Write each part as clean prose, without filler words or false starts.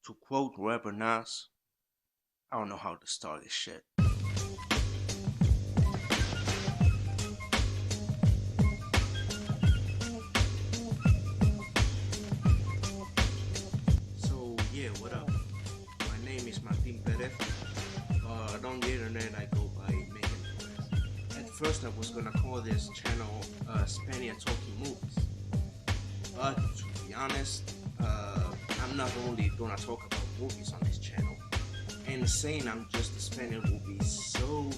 To quote rapper Nas, I don't know how to start this shit. So yeah, what up? My name is Martin Perez. On the internet I go by Megan Perez. At first I was gonna call this channel Spania Talking Movies. But to be honest, I'm not only gonna talk about movies on this channel. And saying I'm just a Spaniard will be so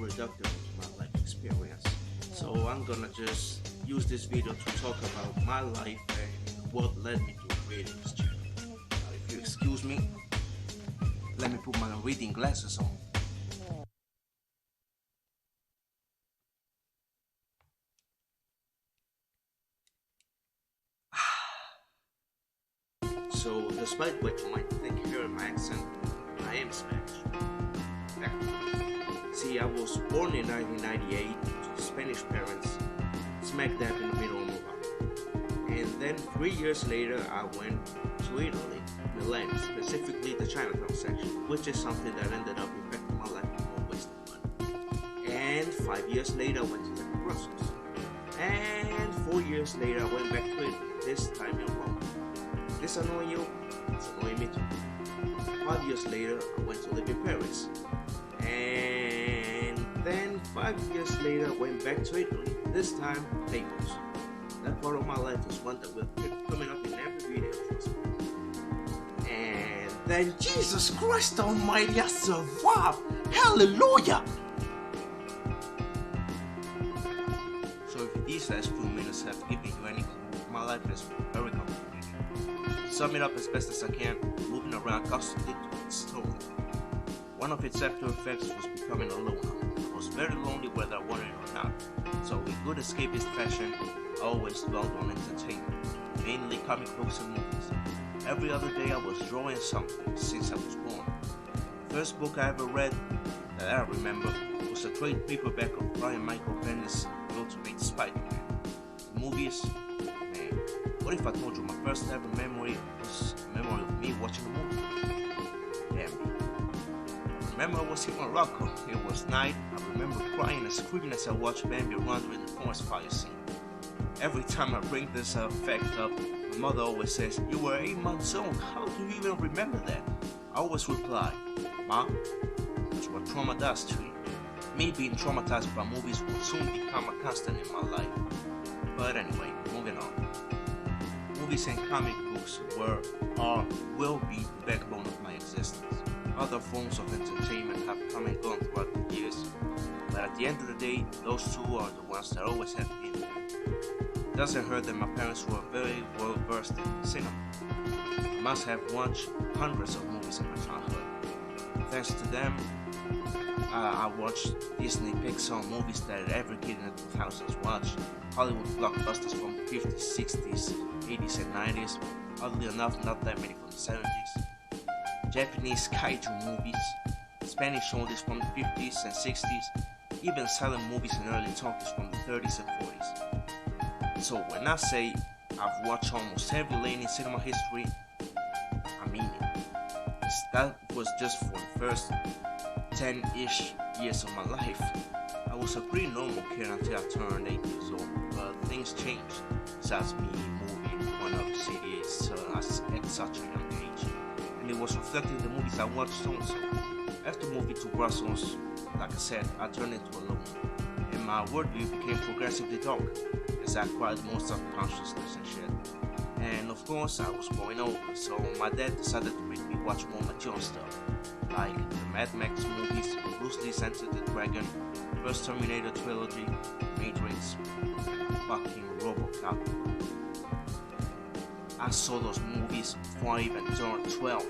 reductive of my life experience. So I'm gonna just use this video to talk about my life and what led me to creating this channel. Now, if you excuse me, let me put my reading glasses on. So, despite what you might think here in my accent, I am Spanish. See, I was born in 1998 to Spanish parents, smack dab in the middle of Milano. And then 3 years later, I went to Italy, Milan, specifically the Chinatown section, which is something that ended up impacting my life in more ways than one. And 5 years later, I went to live in Brussels. And 4 years later, I went back to Italy, this time in Rome. This annoying you? It's annoying me too. 5 years later, I went to live in Paris. And then 5 years later, I went back to Italy. This time, Naples. That part of my life is one that will keep coming up in every video, trust me. And then, Jesus Christ Almighty, I survived! Hallelujah! So if these last 2 minutes have given you any clue, my life is very complicated. Sum it up as best as I can, moving around constantly to its story. One of its after effects was becoming a loner. I was very lonely whether I wanted it or not, so in good escapist fashion, I always dwelled on entertainment, mainly comic books and movies. Every other day I was drawing something since I was born. The first book I ever read that I remember was a trade paperback of Brian Michael Bendis' The Ultimate Spider-Man. The movies, man, what if I told you my first ever memory was a memory of me watching a movie? Damn me. I remember I was in Morocco. It was night. I remember crying and screaming as I watched Bambi run during the forest fire scene. Every time I bring this fact up, my mother always says, "You were 8 months old. How do you even remember that?" I always reply, "Mom, that's what trauma does to you." Me being traumatized by movies will soon become a constant in my life. But anyway, moving on. Movies and comic books were, or will be, the backbone of my existence. Other forms of entertainment have come and gone throughout the years, but at the end of the day, those two are the ones that always have been there. It doesn't hurt that my parents were very well versed in cinema. I must have watched hundreds of movies in my childhood. Thanks to them, I watched Disney Pixar movies that every kid in the 2000s watched, Hollywood blockbusters from the 50s, 60s, 80s and 90s, oddly enough not that many from the 70s, Japanese kaiju movies, Spanish oldies from the 50s and 60s, even silent movies and early talkies from the 30s and 40s. So when I say I've watched almost every lane in cinema history, I mean it. That was just for the first 10-ish years of my life. I was a pretty normal kid until I turned 8 years old, but things changed. Besides me moving one of the cities at such a young age, and it was reflecting the movies I watched also. After moving to Brussels, like I said, I turned into a loner, and my worldview became progressively dark as I acquired more self-consciousness and shit. And of course, I was growing older, so my dad decided to make me watch more mature stuff, like the Mad Max movies, Bruce Lee's Enter the Dragon, first Terminator trilogy, Matrix, fucking RoboCop. I saw those movies before I even turned 12.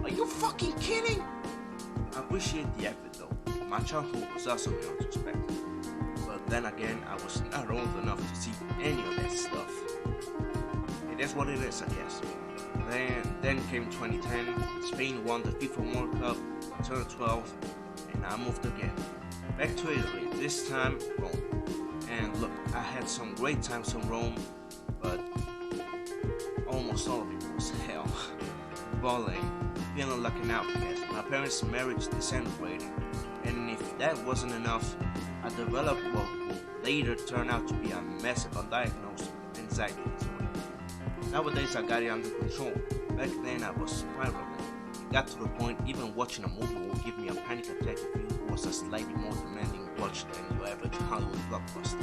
Are you fucking kidding? I appreciate the effort though. My childhood was awesome in retrospect. But then again, I was not old enough to see any of that stuff. It is what it is, I guess. Then came 2010, Spain won the FIFA World Cup, I turned 12, and I moved again. Back to Italy, this time Rome. And look, I had some great times in Rome, but almost all of it was hell. balling, feeling like an outcast, my parents' marriage disintegrating, and if that wasn't enough, I developed what would later turn out to be a massive undiagnosed anxiety disorder. Nowadays I got it under control. Back then I was spiraling. It got to the point even watching a movie would give me a panic attack if it was a slightly more demanding watch than your average Hollywood blockbuster.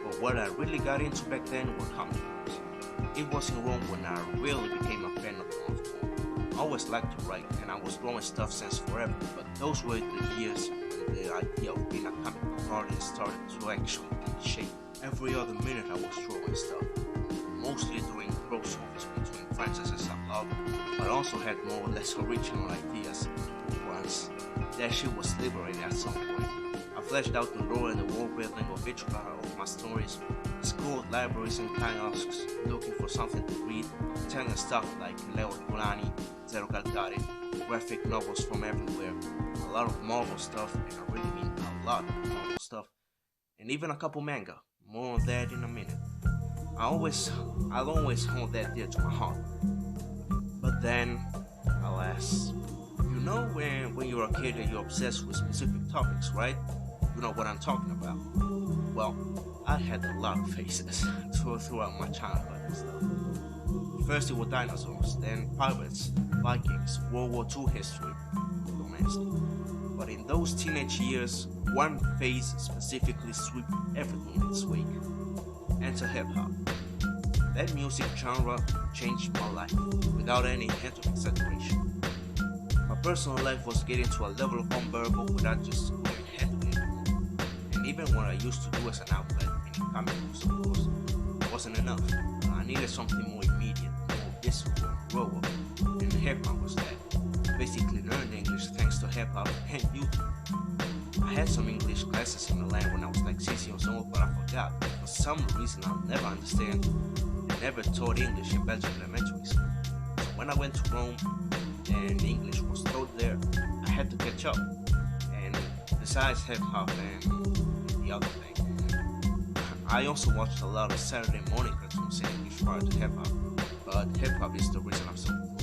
But what I really got into back then were comic books. It wasn't wrong when I really became a fan of them. I always liked to write and I was drawing stuff since forever, but those were the years when the idea of being a comic book artist started to actually take shape. Every other minute I was drawing stuff, mostly doing crossovers between franchises I loved, but also had more or less original ideas once. That shit was liberating at some point. I fleshed out the lore and the world building of each part of my stories, explored libraries and kiosks, looking for something to read, telling stuff like Leo Kulani, Zero Calcari, graphic novels from everywhere, a lot of Marvel stuff, and I really mean a lot of Marvel stuff, and even a couple manga. More on that in a minute. I'll always hold that dear to my heart. But then, alas, you know when you're a kid and you're obsessed with specific topics, right? You know what I'm talking about. Well, I had a lot of phases throughout my childhood and stuff. First it was dinosaurs, then pirates, Vikings, World War II history, don't ask. But in those teenage years, one phase specifically swept everything in its wake. Enter hip-hop. That music genre changed my life without any hint of exaggeration. My personal life was getting to a level of unbearable without just couldn't handle it anymore. And even what I used to do as an outlet, meaning comic books of course, wasn't enough. I needed something more immediate, more visceral, and raw, and hip-hop was that. Basically learned English thanks to hip-hop and YouTube. I had some English classes in Milan when I was like 6 years old, but I forgot. For some reason I'll never understand. They never taught English in Belgian elementary school. So when I went to Rome and English was taught there, I had to catch up. And besides hip-hop and the other thing, I also watched a lot of Saturday morning cartoons in English prior to hip-hop. But hip-hop is the reason I'm so cool.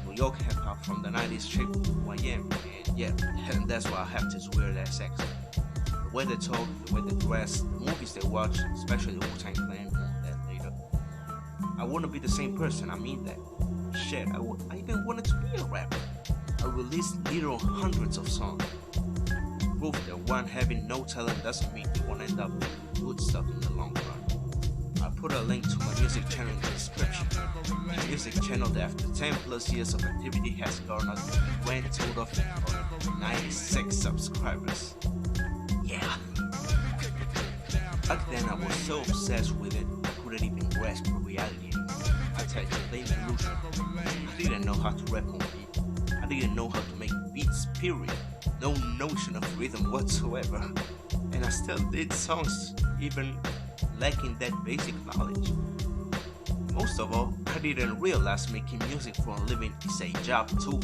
New York hip-hop from the 90s shaped who I am, and yeah, and that's why I have this weird ass accent. The way they talk, the way they dress, the movies they watch, especially the Wu-Tang Clan, more on that later. I wouldn't be the same person, I mean that. Shit, I even wanted to be a rapper. I released literal hundreds of songs. Proof that one having no talent doesn't mean you won't end up with good stuff in the long run. I put a link to my music channel in the description. A music channel that after 10 plus years of activity has garnered a grand total of 96 subscribers. Yeah. Back then I was so obsessed with it I couldn't even grasp the reality anymore. I tell you, plain illusion. I didn't know how to rap on beat. I didn't know how to make beats, period. No notion of rhythm whatsoever. And I still did songs even lacking that basic knowledge. Most of all, I didn't realize making music for a living is a job too,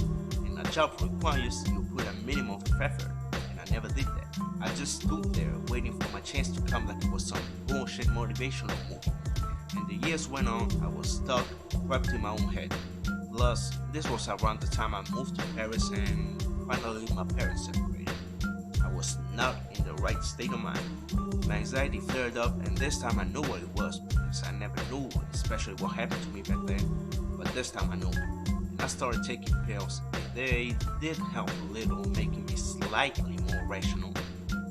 and a job requires you put a minimum of effort, and I never did that. I just stood there waiting for my chance to come like it was some bullshit motivational movie. And the years went on, I was stuck, trapped in my own head. Plus, this was around the time I moved to Paris and finally my parents separated. I was not in the right state of mind. My anxiety flared up, and this time I knew what it was because I never knew, especially what happened to me back then. But this time I knew, and I started taking pills. They did help a little, making me slightly more rational,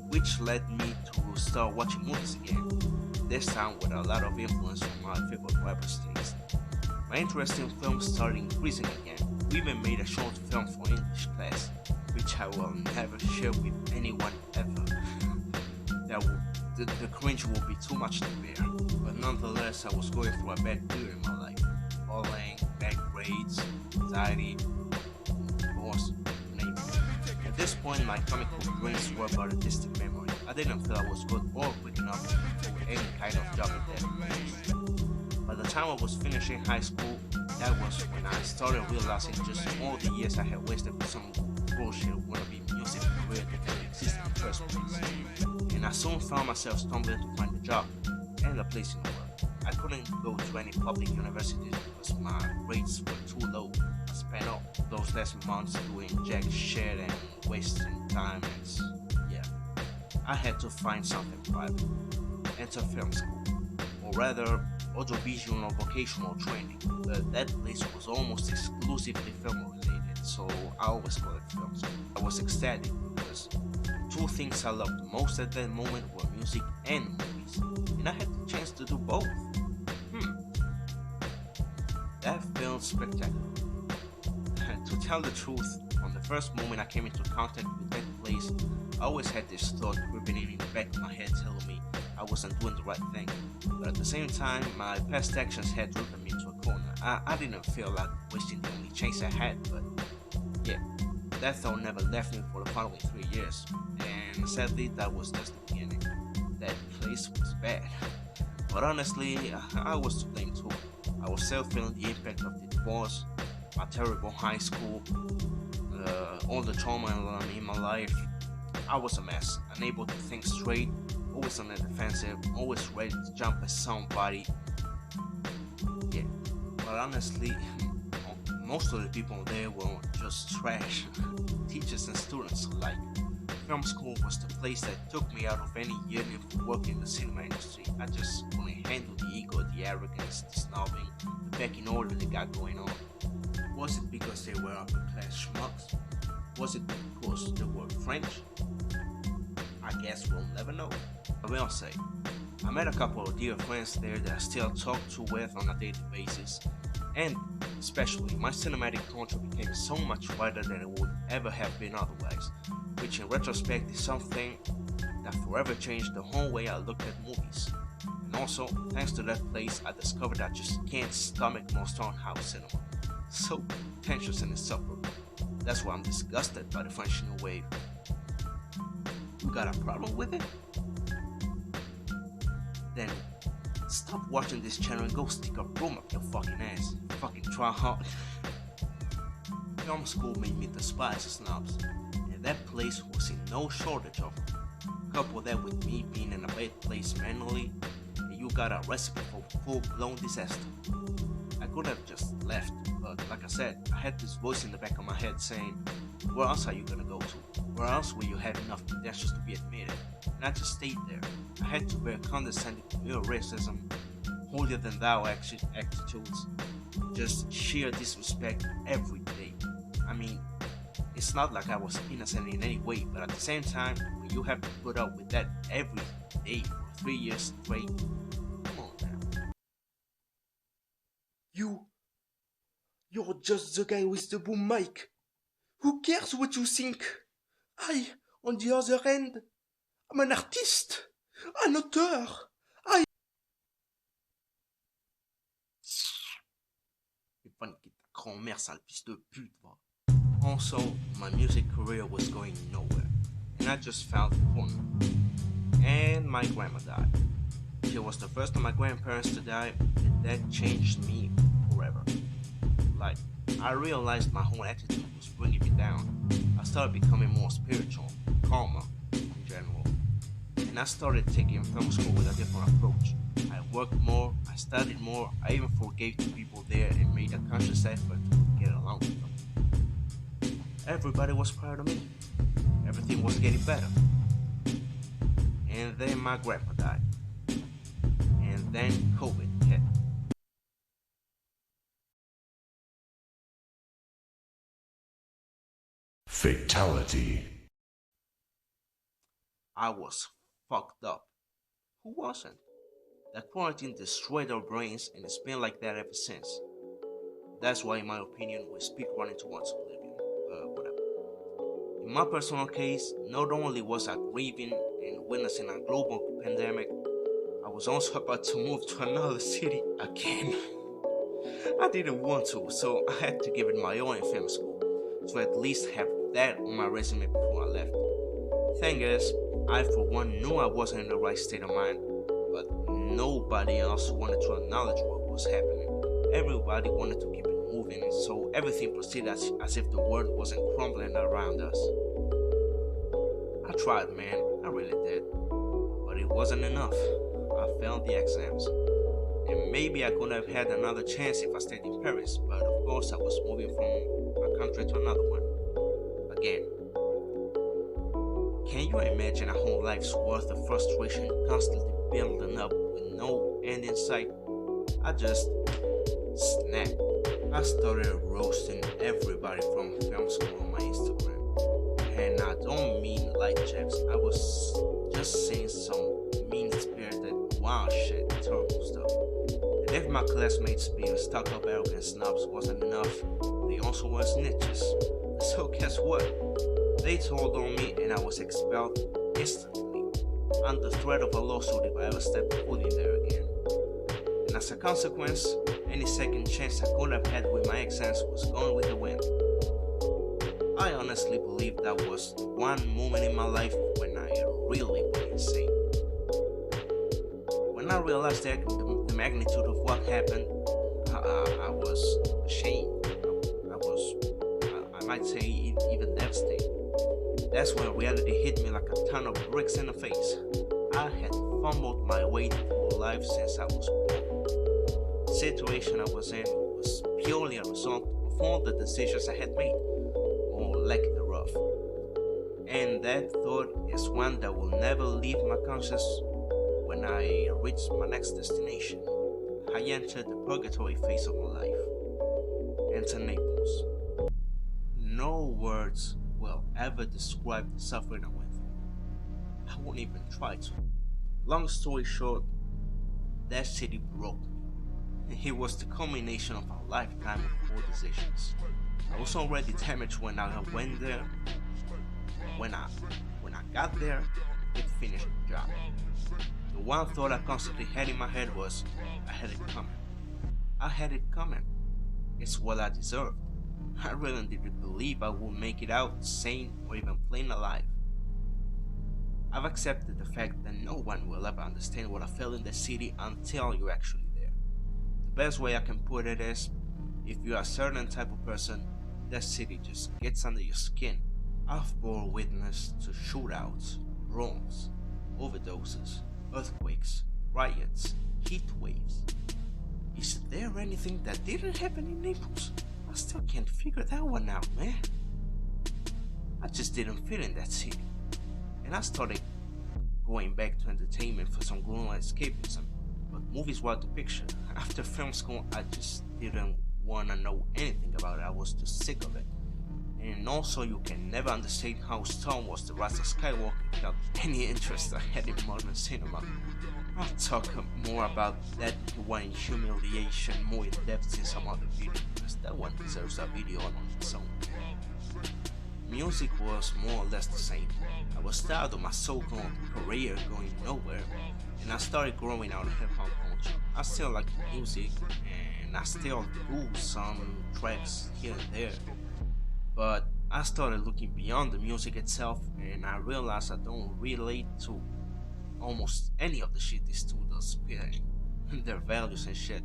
which led me to start watching movies again. This time with a lot of influence from my favorite rappers' taste. My interest in films started increasing again. We even made a short film for English class, which I will never share with anyone ever. The cringe will be too much to bear. But nonetheless, I was going through a bad period in my life. Falling, bad grades, anxiety, divorce, name it. At this point, my comic book dreams were but a distant memory. I didn't feel I was good or quick enough for any kind of job at that. By the time I was finishing high school, that was when I started realizing just all the years I had wasted for some bullshit wannabe music career that didn't exist in the first place. And I soon found myself stumbling to find a job and a place in the world. I couldn't go to any public universities because my grades were too low. spent all those last months doing jack shit and wasting time, and yeah, I had to find something private. Enter film school, or rather, audiovisual vocational training. But that place was almost exclusively film related, so I always call it film school. I was ecstatic because two things I loved most at that moment were music and movies, and I had the chance to do both. That felt spectacular. To tell the truth, from the first moment I came into contact with that place, I always had this thought creeping in the back of my head telling me I wasn't doing the right thing. But at the same time, my past actions had driven me into a corner. I didn't feel like wasting the only chance I had, but yeah, that thought never left me for the following 3 years. And sadly, that was just the beginning. That place was bad. But honestly, I was to blame too. I was still feeling the impact of the divorce, my terrible high school, all the trauma in my life. I was a mess, unable to think straight, always on the defensive, always ready to jump at somebody. Yeah, but honestly, most of the people there were just trash, teachers and students alike. Film school was the place that took me out of any yearning for work in the cinema industry. I just couldn't handle the ego, the arrogance, the snobbing, the pecking order they got going on. Was it because they were upper class schmucks? Was it because they were French? I guess we'll never know. I will say, I met a couple of dear friends there that I still talk to with on a daily basis, and especially my cinematic culture became so much wider than it would ever have been otherwise, which in retrospect is something that forever changed the whole way I looked at movies. And also, thanks to that place, I discovered I just can't stomach most on-house cinema. So pretentious and insufferable. That's why I'm disgusted by the French New Wave. You got a problem with it? Then stop watching this channel and go stick a broom up your fucking ass. Fucking try hard. Film school made me despise the snobs, and that place was in no shortage of them. Couple that with me being in a bad place mentally, and you got a recipe for full-blown disaster. I could have just left, but like I said, I had this voice in the back of my head saying, where else are you gonna go to? Where else will you have enough credentials to be admitted? And I just stayed there. I had to bear condescending real racism, holier than thou attitudes, just sheer disrespect every day. I mean, it's not like I was innocent in any way, but at the same time, when you have to put up with that every day for 3 years straight, come on now. You're just the guy with the boom mic. Who cares what you think? I, on the other end, I'm an artist, un auteur. C'est pas niquer ta grand-mère, sale fils de pute, va. Also, my music career was going nowhere, and I just found the corner. And my grandma died. She was the first of my grandparents to die, and that changed me forever. Like, I realized my whole attitude was bringing me down. I started becoming more spiritual, calmer in general. And I started taking film school with a different approach. I worked more, I studied more, I even forgave the people there and made a conscious effort to get along with them. Everybody was proud of me. Everything was getting better. And then my grandpa died. And then COVID hit. Fatality. I was fucked up. Who wasn't? That quarantine destroyed our brains, and it's been like that ever since. That's why, in my opinion, we speed running towards oblivion. Whatever. In my personal case, not only was I grieving and witnessing a global pandemic, I was also about to move to another city again. I didn't want to, so I had to give it my all in film school, to at least have that on my resume before I left. Thing is, I for one knew I wasn't in the right state of mind, but nobody else wanted to acknowledge what was happening. Everybody wanted to keep it moving, so everything proceeded as if the world wasn't crumbling around us. I tried, man, I really did, but it wasn't enough. I failed the exams, and maybe I could have had another chance if I stayed in Paris, but of course I was moving from one country to another one. Again, can you imagine a whole life's worth of frustration constantly building up with no end in sight? I just snapped. I started roasting everybody from film school on my Instagram. And I don't mean light jabs, I was just saying some mean-spirited, wild shit, terrible stuff. And if my classmates being stuck-up arrogant snobs wasn't enough, they also were snitches. So guess what? They told on me and I was expelled instantly, under threat of a lawsuit if I ever stepped foot in there again. And as a consequence, any second chance I could have had with my exams was gone with the wind. I honestly believe that was one moment in my life when I really went insane. When I realized that the magnitude of what happened, I was ashamed. I might say even devastated. That's when reality hit me like a ton of bricks in the face. I had fumbled my way through life since I was born. The situation I was in was purely a result of all the decisions I had made, or lack thereof. And that thought is one that will never leave my conscience. When I reached my next destination, I entered the purgatory phase of my life. Enter Naples. No words will ever describe the suffering I went through. I won't even try to. Long story short, that city broke me. It was the culmination of a lifetime of poor decisions. I was already damaged when I went there. When I got there, it finished the job. The one thought I constantly had in my head was, I had it coming. I had it coming. It's what I deserved. I really didn't believe I would make it out sane or even plain alive. I've accepted the fact that no one will ever understand what I felt in the city until you're actually there. The best way I can put it is, if you're a certain type of person, that city just gets under your skin. I've bore witness to shootouts, wrongs, overdoses, earthquakes, riots, heat waves. Is there anything that didn't happen in Naples? I still can't figure that one out, man. I just didn't fit in that city. And I started going back to entertainment for some global escapism. But movies were the picture. After film school, I just didn't want to know anything about it. I was just sick of it. And also, you can never understand how Star Wars The Rise of Skywalker without any interest I had in modern cinema. I'll talk more about that one humiliation more in depth in some other video, because that one deserves a video on its own. Music was more or less the same. I was tired of my so-called career going nowhere, and I started growing out of hip-hop culture. I still like music, and I still do some tracks here and there, but I started looking beyond the music itself, and I realized I don't relate to almost any of the shit these students spitting, their values and shit.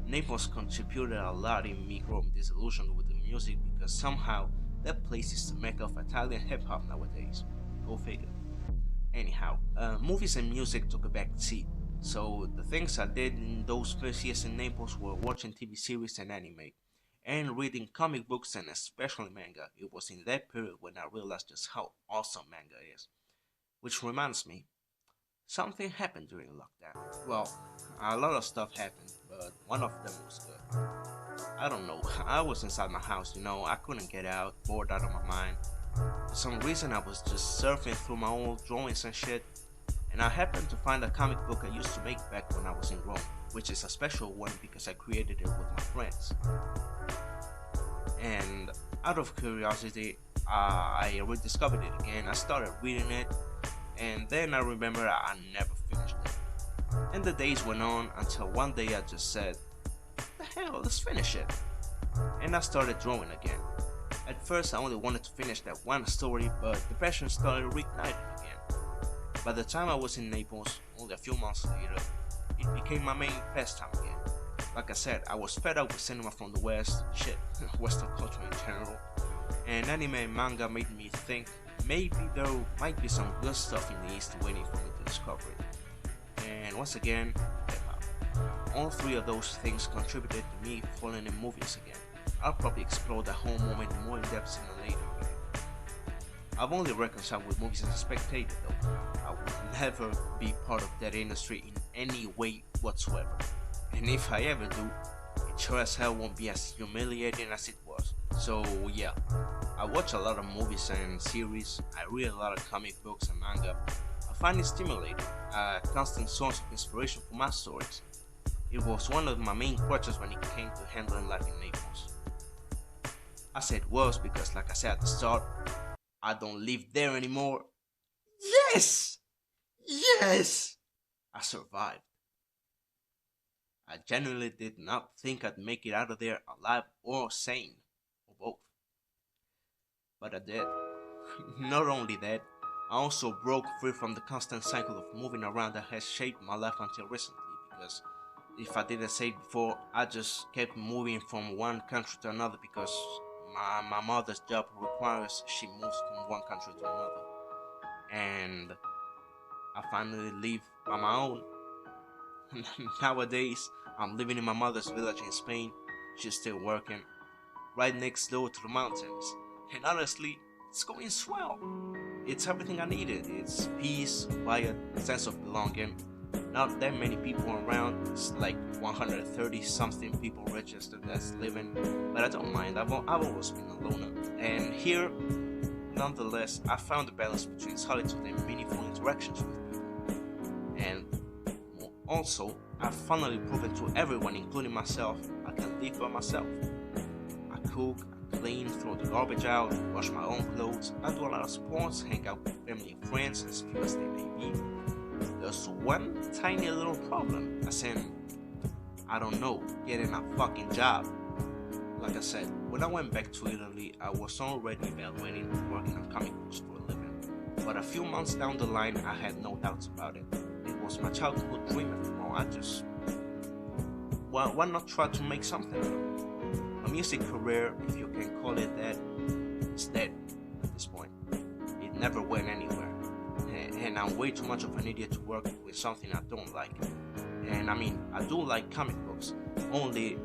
Naples contributed a lot in me growing disillusioned with the music, because somehow that place is the mecca of Italian hip-hop nowadays. Go figure. Anyhow, movies and music took a back seat, so the things I did in those first years in Naples were watching TV series and anime, and reading comic books and especially manga. It was in that period when I realized just how awesome manga is. Which reminds me, something happened during lockdown. Well, a lot of stuff happened, but one of them was good. I don't know, I was inside my house, I couldn't get out, bored out of my mind. For some reason I was just surfing through my old drawings and shit, and I happened to find a comic book I used to make back when I was in Rome, which is a special one because I created it with my friends. And out of curiosity, I rediscovered it again. I started reading it, and then I remember I never finished it. And the days went on until one day I just said, the hell, let's finish it. And I started drawing again. At first I only wanted to finish that one story, but the passion started reigniting again. By the time I was in Naples, only a few months later, it became my main pastime again. Like I said, I was fed up with cinema from the West, Western culture in general, and anime and manga made me think maybe there might be some good stuff in the East waiting for me to discover it. And once again, hip-hop. all three of those things contributed to me falling in movies again. I'll probably explore the whole moment more in depth in a later video. I've only reconciled with movies as a spectator though. I will never be part of that industry in any way whatsoever. And if I ever do, it sure as hell won't be as humiliating as it was. So yeah, I watch a lot of movies and series, I read a lot of comic books and manga. I find it stimulating, a constant source of inspiration for my stories. It was one of my main crutches when it came to handling life in Naples. I said was because, like I said at the start, I don't live there anymore. Yes! Yes! I survived. I genuinely did not think I'd make it out of there alive or sane, or both. But I did. Not only that, I also broke free from the constant cycle of moving around that has shaped my life until recently, because if I didn't say it before, I just kept moving from one country to another because my mother's job requires she moves from one country to another. And I finally live on my own. Nowadays, I'm living in my mother's village in Spain. She's still working right next door to the mountains. And honestly, it's going swell. It's everything I needed. It's peace, quiet, sense of belonging. Not that many people around. It's like 130 something people registered as living, but I don't mind. I've always been a loner. And here, nonetheless, I found the balance between solitude and meaningful interactions with people. And also, I've finally proven to everyone, including myself, I can live by myself. I cook, I clean, throw the garbage out, wash my own clothes. I do a lot of sports, hang out with family and friends, as few as they may be. There's one tiny little problem, as in, I don't know, getting a fucking job. Like I said, when I went back to Italy, I was already evaluating working on comic books for a living. But a few months down the line, I had no doubts about it. It was my childhood dream after all. I just... why not try to make something of it? A music career, if you can call it that, is dead at this point. It never went anywhere. And I'm way too much of an idiot to work with something I don't like. And I mean, I do like comic books, only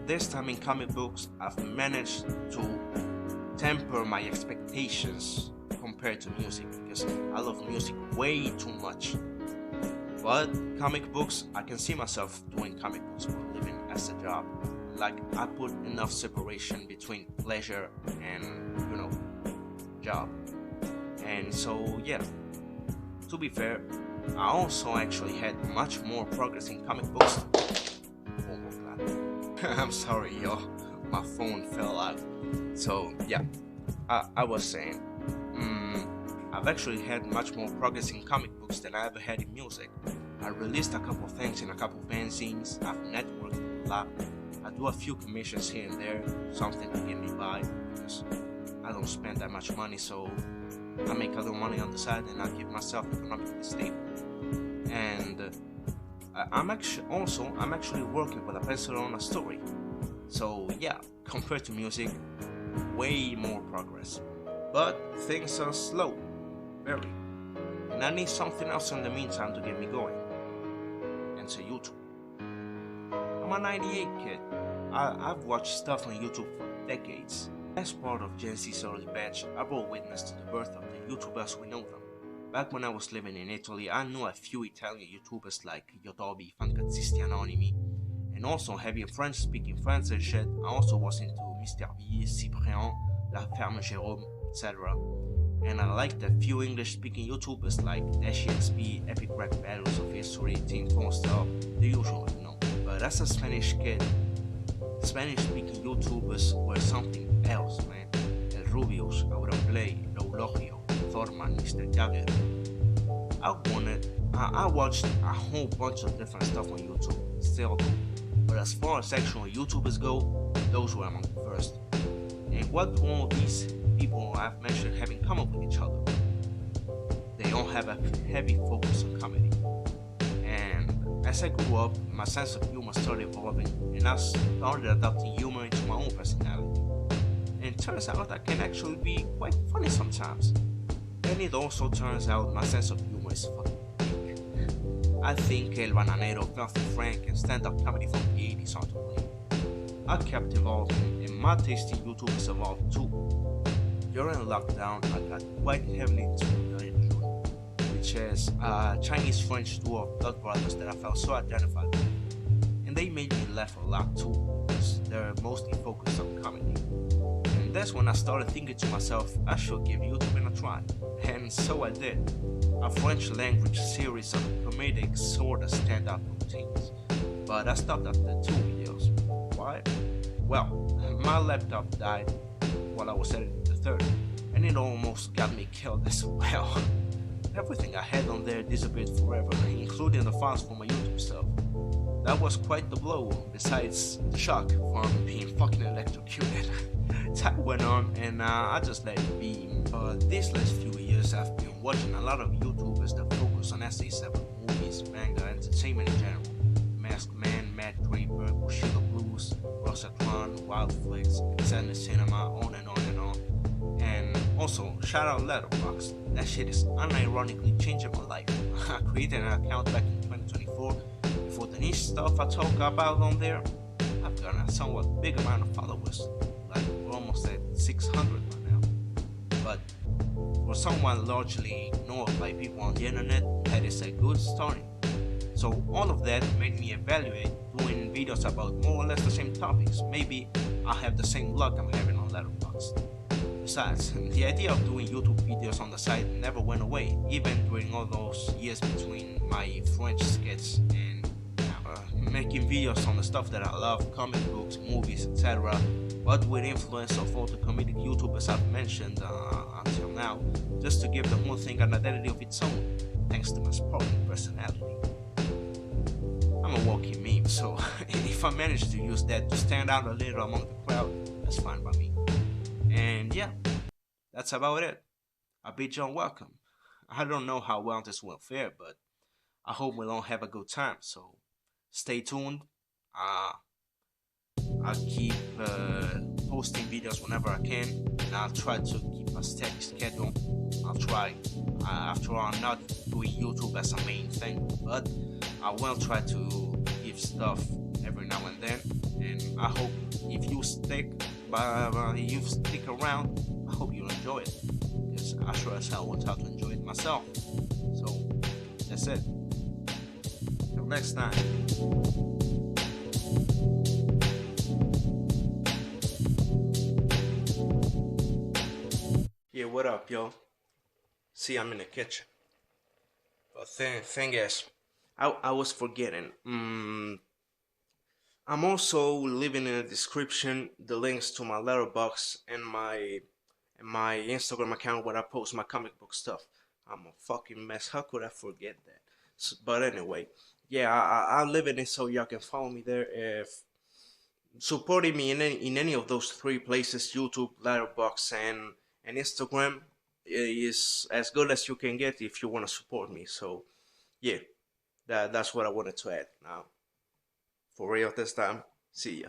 this time in comic books I've managed to temper my expectations compared to music, because I love music way too much. But comic books, I can see myself doing comic books for a living as a job. Like, I put enough separation between pleasure and, job. And so yeah, to be fair, I also actually had much more progress in comic books. Oh my god. I'm sorry, y'all. My phone fell out. So, yeah. I was saying, I've actually had much more progress in comic books than I ever had in music. I released a couple things in a couple fanzines. I've networked a lot. I do a few commissions here and there, something to get me by, because I don't spend that much money, so I make a little money on the side and I keep myself economically stable. And I'm actually working with a pencil on a story. So yeah, compared to music, way more progress. But things are slow, very. And I need something else in the meantime to get me going. And so YouTube. I'm a 98 kid. I've watched stuff on YouTube for decades. As part of Gen Z's early batch, I bore witness to the birth of the YouTubers we know them. Back when I was living in Italy, I knew a few Italian YouTubers like Yotobi, Fancazzisti Anonimi, and also having friends speaking French and shit. I also was into Mr. V, Cyprien, La Ferme Jérôme, etc. And I liked a few English speaking YouTubers like DashXP, Epic Rap Battles of History, Team Stuff, the usual, But as a Spanish kid, Spanish speaking YouTubers were something else, man. El Rubius, Auronplay, Loulogio, Thorman, Mr. Jagger. I watched a whole bunch of different stuff on YouTube, still do. But as far as actual YouTubers go, those were among the first. And what do all these people I've mentioned have in common with each other? They all have a heavy focus on comedy. And as I grew up, my sense of humor started evolving, and I started adopting humor into my own personality. And it turns out I can actually be quite funny sometimes. And it also turns out my sense of humor is fucking weak. I think El Bananero, Filthy Frank, and stand-up comedy from the 80s are to blame. I kept evolving, and my taste in YouTube has evolved too. During lockdown, I got quite heavily into what I enjoy, which is a Chinese-French duo of blood brothers that I felt so identified with. And they made me laugh a lot too, because they're mostly focused on comedy. And that's when I started thinking to myself, I should give YouTube a try. And so I did. A French language series of comedic sort of stand-up routines. But I stopped after 2 videos. Why? Well, my laptop died while I was editing the third, and it almost got me killed as well. Everything I had on there disappeared forever, including the files for my YouTube stuff. That was quite the blow, besides the shock from being fucking electrocuted. Time went on, and I just let it be. But these last few years, I've been watching a lot of YouTubers that focus on SA7 movies, manga, entertainment in general. Masked Man, Matt Draper, Bushido Blues, Rosatron, Wildflix, Sadness Cinema, on and on and on. And also, shout out Letterboxd. That shit is unironically changing my life. I created an account back in 2024. For the niche stuff I talk about on there, I've got a somewhat big amount of followers. Like, we're almost at 600 by now. But for someone largely known by people on the internet, that is a good starting. So all of that made me evaluate doing videos about more or less the same topics. Maybe I'll have the same luck I'm having on Letterboxd. Besides, the idea of doing YouTube videos on the site never went away, even during all those years between my French skits and making videos on the stuff that I love, comic books, movies, etc. But with influence of all the comedic YouTubers I've mentioned until now, just to give the whole thing an identity of its own, thanks to my sparkling personality. I'm a walking meme, so if I manage to use that to stand out a little among the crowd, that's fine by me. And yeah, that's about it. I bid you welcome. I don't know how well this will fare, but I hope we'll all have a good time, so stay tuned. I'll keep posting videos whenever I can, and I'll try to keep a steady schedule. I'll try. After all, I'm not doing YouTube as a main thing, but I will try to give stuff every now and then. And I hope if you stick around, I hope you enjoy it, because I sure as hell want to enjoy it myself. So that's it. Till next time. Yeah, what up, yo? See, I'm in the kitchen. But thing is, I was forgetting. I'm also leaving in the description the links to my Letterboxd and my Instagram account where I post my comic book stuff. I'm a fucking mess. How could I forget that? So, but anyway, yeah, I'll leave it in so y'all can follow me there. If supporting me in any of those three places, YouTube, Letterboxd, and Instagram, is as good as you can get if you want to support me. So yeah, that's what I wanted to add. Now, for real this time, see ya.